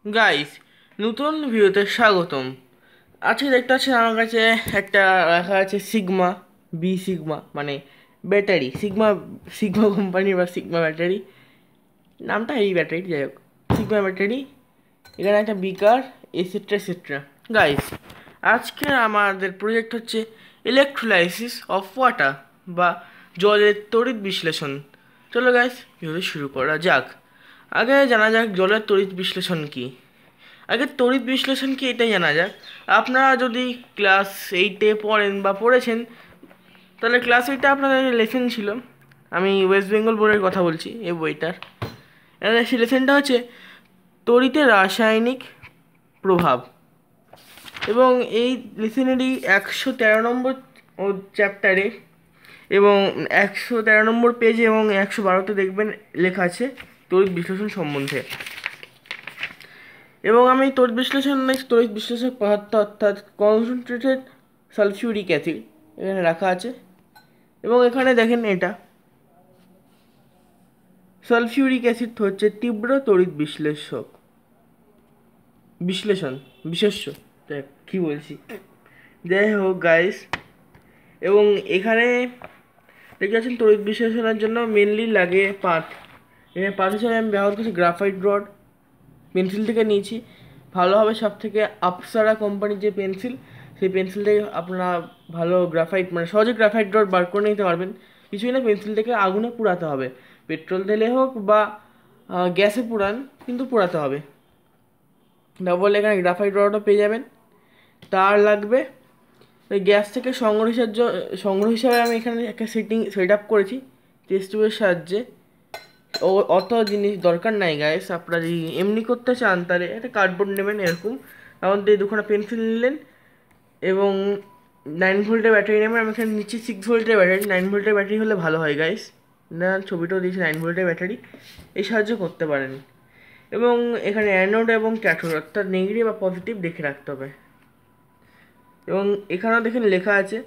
Guys, নতুন ভিডিওতে স্বাগতম। আজকে দেখতে পাচ্ছেন আমার কাছে একটা রাখা আছে সিগমা সিগমা মানে ব্যাটারি সিগমা সিগমা কোম্পানির বা সিগমা ব্যাটারি, নামটা এই ব্যাটারি, যাই হোক সিগমা ব্যাটারি। এখানে একটা বিকার এসেট্রা এসেট্রা। গাইস, আজকে আমাদের প্রজেক্ট হচ্ছে ইলেকট্রোলাইসিস অফ ওয়াটার বা জলের তড়িৎ বিশ্লেষণ। চলো গাইস, ভিডিও শুরু করা যাক। আগে জানা যাক জলের তড়িৎ বিশ্লেষণ কি। আগে তড়িৎ বিশ্লেষণ কি এটাই জানা যাক। আপনারা যদি ক্লাস 8-এ পড়েন বা পড়েছেন, তাহলে ক্লাস 8-এ আপনাদের লেসন ছিল, আমি ওয়েস্ট বেঙ্গল বোর্ডের কথা বলছি, এই বইটার সেই লেসনটা হচ্ছে তড়িতের রাসায়নিক প্রভাব। এবং এই লেসনেরই 113 নম্বর চ্যাপ্টারে এবং 113 নম্বর পেজে এবং 112-তে দেখবেন লেখা আছে তড়িৎ বিশ্লেষণ সম্বন্ধে। এবং আমি তড়িৎ বিশ্লেষক পদার্থ অর্থাৎ কনসেন্ট্রেটেড সালফিউরিক অ্যাসিড এখানে রাখা আছে। এবং এখানে দেখেন, এটা সালফিউরিক অ্যাসিড হচ্ছে তীব্র তড়িৎ বিশ্লেষণ বিশেষ্য, কি বলছি, যাই হোক গাইস। এবং এখানে দেখতে পাচ্ছেন তড়িৎ বিশ্লেষণের জন্য মেনলি লাগে পাত। এখানে পাত হিসাবে আমি ব্যবহার করছি গ্রাফাইট রড, পেন্সিল থেকে নিয়েছি। ভালো হবে সব থেকে আপসারা কোম্পানির যে পেন্সিল, সেই পেন্সিলটাই আপনারা ভালো গ্রাফাইট মানে সহজে গ্রাফাইট রড বার করে নিতে পারবেন। কিছুই না, পেন্সিলটাকে আগুনে পুড়াতে হবে, পেট্রোল তেলে হোক বা গ্যাসে পুড়ান, কিন্তু পুড়াতে হবে। তারপর এখানে গ্রাফাইট রডও পেয়ে যাবেন। তার লাগবে ওই গ্যাস থেকে সংগ্রহ হিসাবে আমি এখানে একটা সেট আপ করেছি টেস্ট টিউবের সাহায্যে। অত জিনিস দরকার নাই গাইস, আপনারা যদি এমনি করতে চান তাহলে একটা কার্ডবোর্ড নেবেন এরকম, তখন দিয়ে দুখানা পেন্সিল নিলেন এবং 9 ভোল্টের ব্যাটারি নেবেন। আমি এখানে নিচ্ছি 6 ভোল্টের ব্যাটারি। 9 ভোল্টের ব্যাটারি হলে ভালো হয় গাইস, না ছবিটাও দিয়েছি 9 ভোল্টের ব্যাটারি, এই সাহায্য করতে পারেন। এবং এখানে অ্যানোড এবং ক্যাথোড অর্থাৎ নেগেটিভ বা পজিটিভ দেখে রাখতে হবে। এবং এখানেও দেখেন লেখা আছে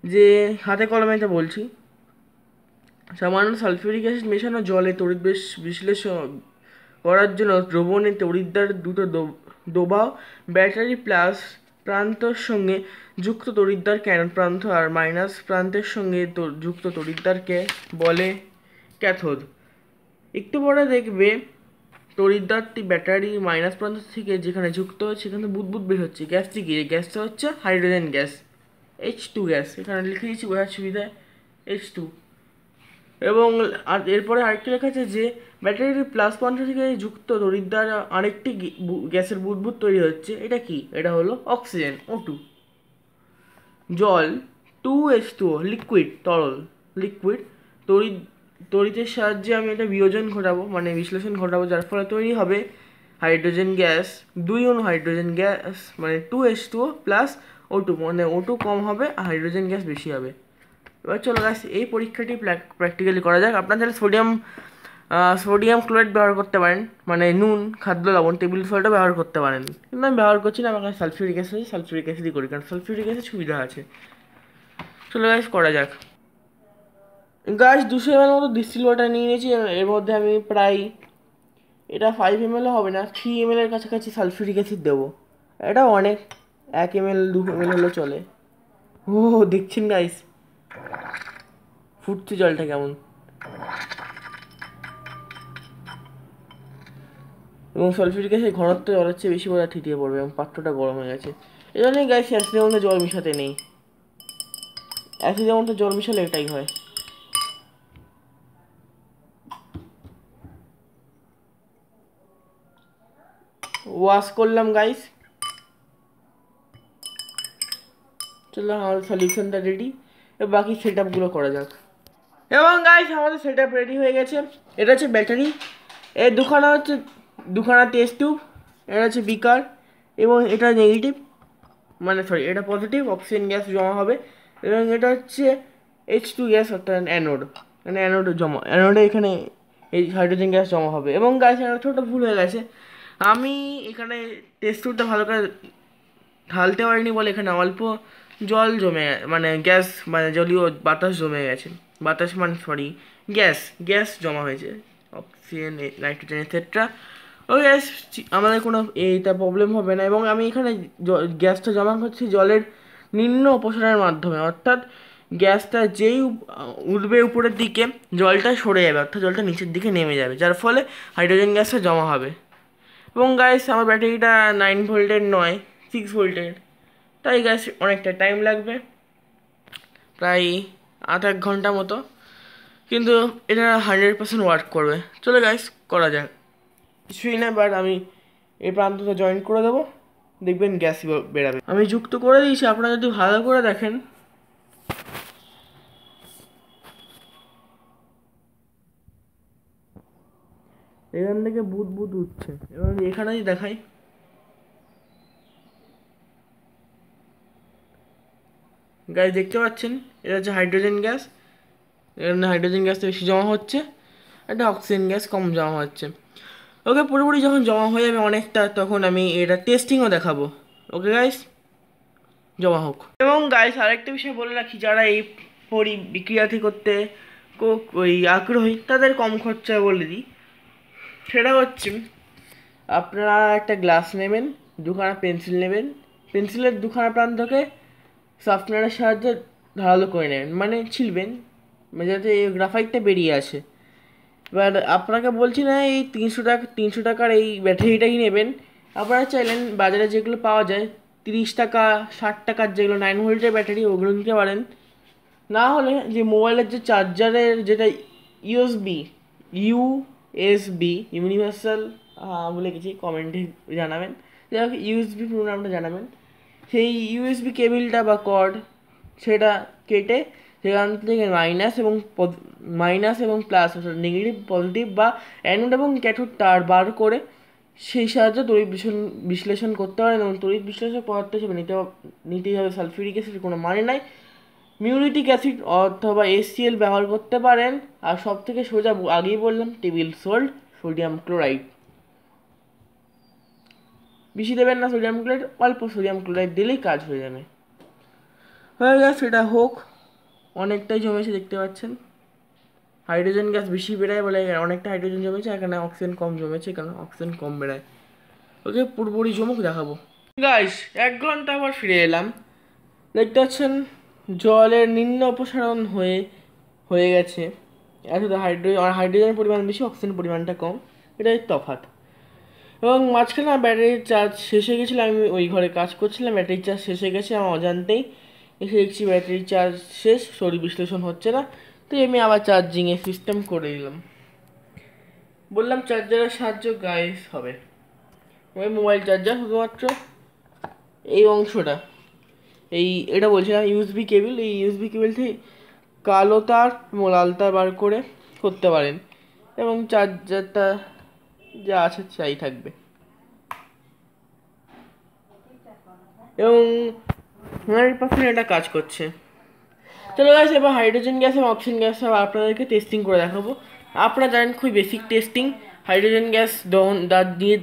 যে, হাতে কলমে এটা বলছি, সামান্য সালফিউরিক অ্যাসিড মেশানো জলে তড়িৎ বিশ্লেষণ করার জন্য দ্রবণে তড়িৎদ্বার দুটো দবাও। ব্যাটারি প্লাস প্রান্তর সঙ্গে যুক্ত তড়িৎদ্বার ক্যানোড প্রান্ত আর মাইনাস প্রান্তের সঙ্গে যুক্ত তড়িৎদ্বারকে বলে ক্যাথোড। একটু পরে দেখবে তড়িৎদ্বারটি ব্যাটারি মাইনাস প্রান্ত থেকে যেখানে যুক্ত হচ্ছে সেখানে বুদবুদ বের হচ্ছে। গ্যাসটি কি? গ্যাসটা হচ্ছে হাইড্রোজেন গ্যাস, H2 গ্যাস। এখানে লিখে দিচ্ছি বোঝার সুবিধায়, H2। এবং আর এরপরে আরেকটি লেখা আছে যে ব্যাটারির প্লাস প্রান্ত থেকে যুক্ত তড়িৎদ্বার আরেকটি গ্যাসের বুদবুদ তৈরি হচ্ছে। এটা কি? এটা হলো অক্সিজেন, O2। জল 2H2O, লিকুইড, তরল, লিকুইড। তড়িৎ তড়িতের সাহায্যে আমি এটা বিয়োজন ঘটাবো মানে বিশ্লেষণ ঘটাবো, যার ফলে তৈরি হবে হাইড্রোজেন গ্যাস, 2 অণু হাইড্রোজেন গ্যাস মানে 2H2O প্লাস O2, মানে O2 কম হবে আর হাইড্রোজেন গ্যাস বেশি হবে। এবার চলো গাইস, এই পরীক্ষাটি প্র্যাকটিক্যালি করা যাক। আপনারা চাইলে সোডিয়াম ক্লোরাইড ব্যবহার করতে পারেন, মানে নুন, খাদ্য লবণ, টেবিল সল্টও ব্যবহার করতে পারেন, কিন্তু আমি ব্যবহার করছি না। আমার কাছে সালফিউরিক অ্যাসিড আছে, সালফিউরিক অ্যাসিডই করি, কারণ সালফিউরিক অ্যাসিড সুবিধা আছে। চলো গাইস, করা যাক। গাছ 200 ml মতো ডিস্টিল ওয়াটার নিয়ে নিয়েছি। এর মধ্যে আমি প্রায়, এটা 5 ml হবে না, 3 ml এর কাছাকাছি সালফিউরিক অ্যাসিড দেবো। এটা অনেক, 1 ml 2 ml হলে চলে। ও দেখছেন গাইস, ফুটছে জলটা কেমন। এবং সালফিউরিক অ্যাসিড ঘনত্ব জলের চেয়ে বেশি বোঝা থিতিয়ে পড়বে এবং পাত্রটা গরম হয়ে গেছে। এই জন্যই গাইস অ্যাসিডের মধ্যে জল মিশাতে নেই, অ্যাসিডের মধ্যে জল মিশালে এটাই হয়। ওয়াশ করলাম গাইস। চলো, আমাদের সলিউশনটা রেডি, এবার বাকি সেট আপগুলো করা যাক। এবং গাইস, আমাদের সেট আপ রেডি হয়ে গেছে। এটা হচ্ছে ব্যাটারি, এর দুখানা টেস্ট টিউব, এটা হচ্ছে বিকার, এবং এটা নেগেটিভ মানে সরি এটা পজিটিভ, অক্সিজেন গ্যাস জমা হবে। এবং এটা হচ্ছে H2 গ্যাস অর্থাৎ অ্যানোড, মানে অ্যানোডে এখানে এই হাইড্রোজেন গ্যাস জমা হবে। এবং গাইস, একটা ছোটো ভুল হয়ে গেছে, আমি এখানে টেস্ট টিউবটা ভালো করে ঢালতে পারিনি বলে এখানে অল্প জল জমে মানে গ্যাস মানে জলীয় বাতাস জমে গেছে। বাতাস মানে সরি গ্যাস জমা হয়েছে, অক্সিজেন, নাইট্রোজেন এক্সেট্রা ওকে গ্যাস, আমাদের কোনো এইটা প্রবলেম হবে না। এবং আমি এখানে গ্যাসটা জমা করছি জলের নিম্ন অপসারণের মাধ্যমে, অর্থাৎ গ্যাসটা যেই উঠবে উপরের দিকে জলটা সরে যাবে, অর্থাৎ জলটা নিচের দিকে নেমে যাবে, যার ফলে হাইড্রোজেন গ্যাসটা জমা হবে। এবং গাইস আমার ব্যাটারিটা 9 ভোল্টের নয়, 6 ভোল্টের, তাই গ্যাস অনেকটা টাইম লাগবে, প্রায় 8-1 ঘন্টা মতো, কিন্তু এটা 100% ওয়ার্ক করবে। চলো গাইস করা যাক। কিছুই না, বাট আমি এই প্রান্তটা জয়েন করে দেবো, দেখবেন গ্যাস বেরাবে। আমি যুক্ত করে দিয়েছি, আপনারা যদি ভালো করে দেখেন এখান থেকে বুদ বুদ উঠছে। এবং এখানে যদি দেখাই, গ্যাস দেখতে পাচ্ছেন, এটা হচ্ছে হাইড্রোজেন গ্যাস। এখানে হাইড্রোজেন গ্যাসটা বেশি জমা হচ্ছে, একটা অক্সিজেন গ্যাস কম জমা হচ্ছে। ওকে, পুরোপুরি যখন জমা হয়ে যাবে অনেকটা, তখন আমি এটা টেস্টিংও দেখাবো। ওকে গাইস, জমা হোক। এবং গাইস আরেকটা বিষয় বলে রাখি, যারা এই বিক্রিয়াটি করতে ওই আগ্রহী তাদের কম খরচায় বলে দিই। সেটা হচ্ছে, আপনারা একটা গ্লাস নেবেন, দুখানা পেন্সিল নেবেন, পেন্সিলের দুখানা প্রান্তকে শার্পনারের সাহায্যে ধারালো করে নেবেন, মানে ছিলবেন, যাতে এই গ্রাফাইটটা বেরিয়ে আসে। এবার আপনাকে বলছি না এই 300 টাকার এই ব্যাটারিটাই নেবেন। আপনারা চাইলেন বাজারে যেগুলো পাওয়া যায় 30 টাকা 60 টাকার যেগুলো 9 ভোল্টের ব্যাটারি, ওগুলো নিতে পারেন। না হলে যে মোবাইলের যে চার্জারের যেটা ইউএসবি ইউনিভার্সাল বলে কিছু কমেন্টে জানাবেন, যাই হোক ইউএসবি পুরো নামটা জানাবেন, সেই ইউএসবি কেবিলটা বা কর্ড সেটা কেটে সেখান থেকে মাইনাস এবং প্লাস, অর্থাৎ নেগেটিভ পজিটিভ বা অ্যানোড এবং ক্যাথোড তার বার করে সেই সাহায্যে তড়িৎ বিশ্লেষণ করতে পারেন। এবং তড়িৎ বিশ্লেষক পদার্থ হিসেবে নিতেই হবে সালফিউরিক অ্যাসিড, কোনো মানে নাই। মিউরিটিক অ্যাসিড অথবা HCl ব্যবহার করতে পারেন। আর সব থেকে সোজা আগেই বললাম, টেবিল সল্ট, সোডিয়াম ক্লোরাইড। বেশি দেবেন না সোডিয়াম ক্লোরাইড, অল্প সোডিয়াম ক্লোরাইড দিলেই কাজ হয়ে যাবে। হয়ে গেছে, সেটা হোক। অনেকটাই জমেছে দেখতে পাচ্ছেন, হাইড্রোজেন গ্যাস বেশি বেড়ায় বলে অনেকটা হাইড্রোজেন জমেছে, এখানে অক্সিজেন কম জমেছে, কারণ অক্সিজেন কম বেড়ায়। ওকে, পুরোপুরি জমুক দেখাবো। গাইস 1 ঘন্টা আবার ফিরে এলাম, দেখতে পাচ্ছেন জলের নিম্ন অপসারণ হয়ে গেছে। এতটা হাইড্রোজেনের পরিমাণ বেশি, অক্সিজেনের পরিমাণটা কম, এটাই তফাৎ। এবং মাঝখানে ব্যাটারির চার্জ শেষ হয়ে গেছিলো, আমি ওই ঘরে কাজ করছিলাম, ব্যাটারির চার্জ শেষ হয়ে গেছে আমার অজান্তেই। এসে দেখছি ব্যাটারির চার্জ শেষ, শরীর বিশ্লেষণ হচ্ছে না, তো আমি আবার চার্জিংয়ের সিস্টেম করে দিলাম। বললাম চার্জারের সাহায্য গাইস হবে, ওই মোবাইল চার্জার শুধুমাত্র এই অংশটা, এটা বলছিলাম ইউএসবি কেবিল, এই ইউএসবি কেবিল থেকে কালো তার এবং লাল তার বার করে করতে পারেন, এবং চার্জারটা যা আছে চাই থাকবে। এবং 100% এটা কাজ করছে। চলো গাইস, এবার হাইড্রোজেন গ্যাস এবং অক্সিজেন গ্যাস আপনাদেরকে টেস্টিং করে দেখাবো। আপনারা জানেন খুবই বেসিক টেস্টিং, হাইড্রোজেন গ্যাস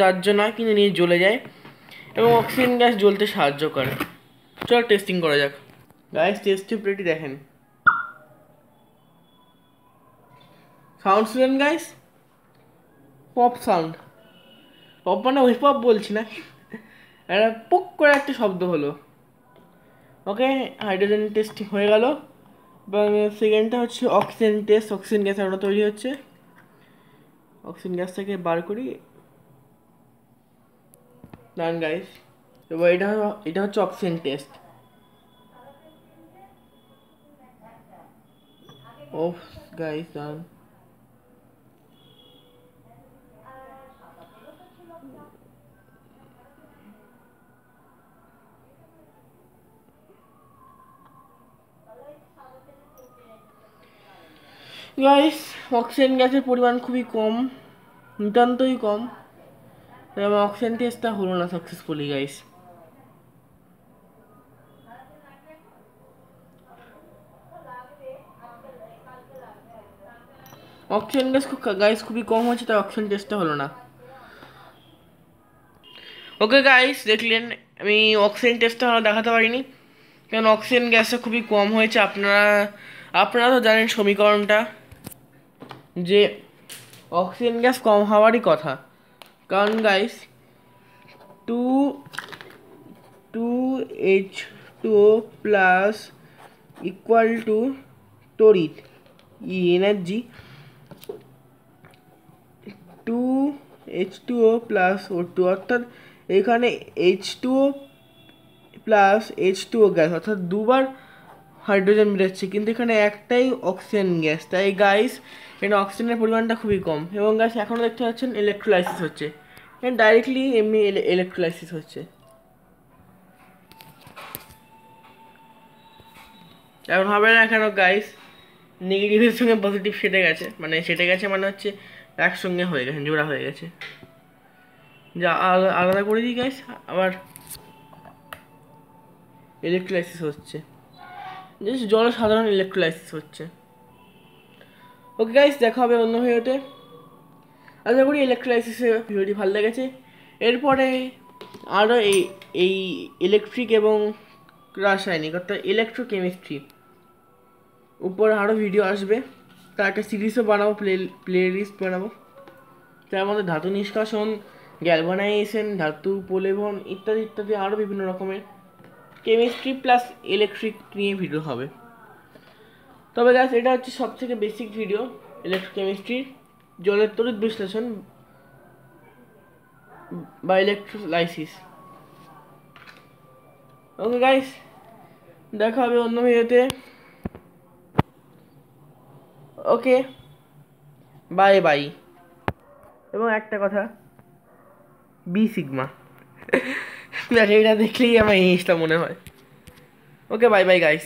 দাহ্য নয়, কিন্তু নিয়ে জ্বলে যায়, এবং অক্সিজেন গ্যাস জ্বলতে সাহায্য করে। চলো টেস্টিং করা যাক। গাইস টেস্ট টিউবটি দেখেন, সাউন্ড শুনেন গাইস, পপ সাউন্ড। পপ মানে ওই পপ বলছি না, একটা পুক করে একটা শব্দ হলো। ওকে, হাইড্রোজেন টেস্টিং হয়ে গেল। এবং সেকেন্ডটা হচ্ছে অক্সিজেন টেস্ট, অক্সিজেন গ্যাস আমরা তৈরি হচ্ছে, অক্সিজেন গ্যাসটাকে বার করি। ডান গাইস, এবার এটা হচ্ছে অক্সিজেন টেস্ট। ও গাইস ডান। গাইস অক্সিজেন গ্যাসের পরিমাণ খুবই কম, নিতান্তই কম, এবং অক্সিজেন টেস্টটা হলো না সাকসেসফুলি গাইস। অক্সিজেন গ্যাস খুবই কম হয়েছে, তাই অক্সিজেন টেস্টটা হলো না। ওকে গাইস, দেখলেন আমি অক্সিজেন টেস্টটা দেখাতে পারিনি, কারণ অক্সিজেন গ্যাসটা খুবই কম হয়েছে। আপনারা তো জানেন সমীকরণটা, যে অক্সিজেন গ্যাস কম হওয়ারই কথা, কারণ guys two two H two O plus equal to তড়িৎ energy two H two O plus O two, অর্থাৎ এখানে H two O plus H two O gas, অর্থাৎ দুবার হাইড্রোজেন বেরোচ্ছে, কিন্তু এখানে একটাই অক্সিজেন গ্যাস। তাই গাইস এখানে অক্সিজেনের পরিমাণটা খুবই কম। এবং গাইস এখনও দেখতে পাচ্ছেন ইলেকট্রোলাইসিস হচ্ছে, এখানে ডাইরেক্টলি এমনি ইলেকট্রোলাইসিস হচ্ছে। এখন হবে না কেন গাইস, নেগেটিভের সঙ্গে পজিটিভ সেটে গেছে, মানে হচ্ছে একসঙ্গে হয়ে গেছে, জোড়া হয়ে গেছে। যা আলাদা করে দিই গাইস, আবার ইলেকট্রোলাইসিস হচ্ছে, জাস্ট জল সাধারণ ইলেকট্রোলাইসিস হচ্ছে। ওকে গাইস, দেখা হবে অন্য ভিডিওতে। আশা করি ইলেকট্রোলাইসিসের ভিডিওটি ভালো লেগেছে। এরপরে আরও এই ইলেকট্রিক এবং রাসায়নিক অর্থাৎ ইলেকট্রোকেমিস্ট্রি উপর আরও ভিডিও আসবে, তার একটা সিরিজও বানাবো, প্লে লিস্ট বানাবো। তার মধ্যে ধাতু নিষ্কাশন, গ্যালভানাইজেশন, ধাতু পরিবহন ইত্যাদি ইত্যাদি আরও বিভিন্ন রকমের কেমিস্ট্রি প্লাস ইলেকট্রিক নিয়ে ভিডিও হবে। তবে গাছ এটা হচ্ছে সবথেকে বেসিক ভিডিও ইলেকট্রোকেমিস্ট্রির, জলের তড়িৎ বিশ্লেষণ বা ইলেকট্রোলাইসিস। ওকে গাইস, দেখা হবে অন্য ভিডিওতে। ওকে, বাই বাই। এবং একটা কথা, বি সিগমা, এটা দেখলেই আমার এই জিনিসটা মনে হয়। ওকে, বাই বাই গাইস।